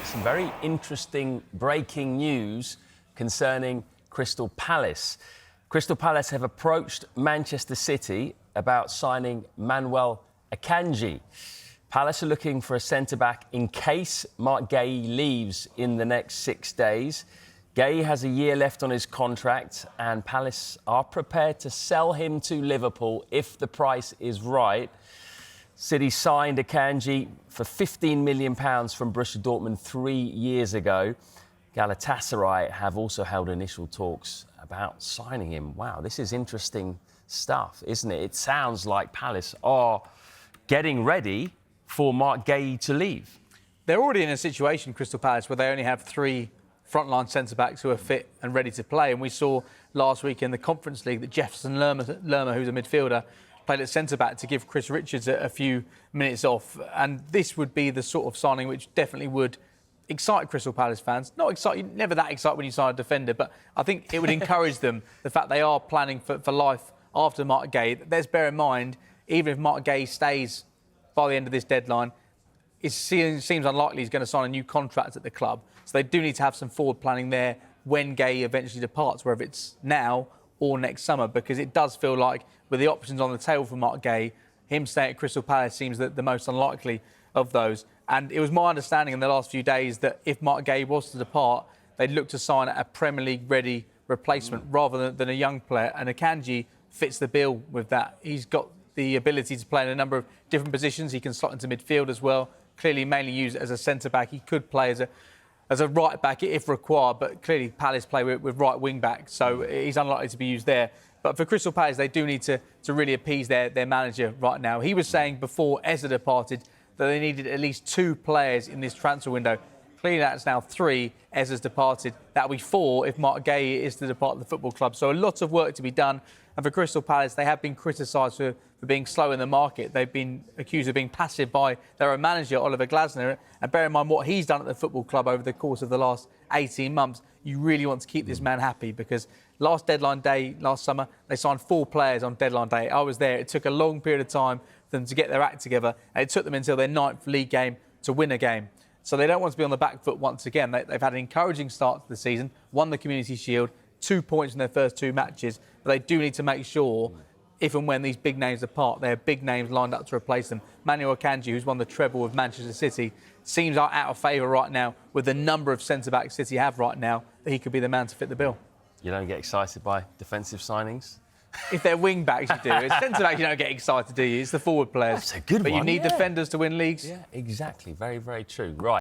some very interesting breaking news concerning Crystal Palace. Crystal Palace have approached Manchester City about signing Manuel Akanji. Palace are looking for a centre-back in case Marc Guehi leaves in the next 6 days. Guehi has a year left on his contract and Palace are prepared to sell him to Liverpool if the price is right. City signed Akanji for £15 million from Borussia Dortmund 3 years ago. Galatasaray have also held initial talks about signing him. Wow, this is interesting stuff, isn't it? It sounds like Palace are getting ready for Marc Guehi to leave. They're already in a situation, Crystal Palace, where they only have 3 frontline centre-backs who are fit and ready to play. And we saw last week in the Conference League that Jefferson Lerma, who's a midfielder, played at centre-back to give Chris Richards a few minutes off. And this would be the sort of signing which definitely would excite Crystal Palace fans. Not excite, you're never that excited when you sign a defender, but I think it would encourage them, the fact they are planning for life after Marc Guehi. Let's bear in mind, even if Marc Guehi stays by the end of this deadline, it seems unlikely he's going to sign a new contract at the club. So they do need to have some forward planning there when Guehi eventually departs, whether it's now or next summer, because it does feel like, with the options on the table for Marc Guehi, him staying at Crystal Palace seems the most unlikely of those. And it was my understanding in the last few days that if Marc Guehi was to depart, they'd look to sign a Premier League-ready replacement rather than a young player. And Akanji fits the bill with that. He's got the ability to play in a number of different positions. He can slot into midfield as well. Clearly, mainly used as a centre-back. He could play as a right-back if required, but clearly Palace play with right wing-back, so he's unlikely to be used there. But for Crystal Palace, they do need to really appease their manager right now. He was saying before Eza departed that they needed at least 2 players in this transfer window. Clearly, that's now 3. Eza's departed. That'll be 4 if Marc Guehi is to depart the football club. So a lot of work to be done. And for Crystal Palace, they have been criticised for being slow in the market. They've been accused of being passive by their own manager, Oliver Glasner. And bear in mind what he's done at the football club over the course of the last 18 months. You really want to keep this man happy, because last deadline day, last summer, they signed 4 players on deadline day. I was there. It took a long period of time for them to get their act together. And it took them until their 9th league game to win a game. So they don't want to be on the back foot once again. They've had an encouraging start to the season, won the Community Shield, 2 points in their first 2 matches. But they do need to make sure, if and when these big names depart, they have big names lined up to replace them. Manuel Akanji, who's won the treble with Manchester City, seems out of favour right now with the number of centre-backs City have right now, that he could be the man to fit the bill. You don't get excited by defensive signings? If they're wing-backs, you do. It's centre-backs, you don't get excited, do you? It's the forward players. That's a good one. But you need defenders to win leagues. Yeah, exactly. Very, very true. Right.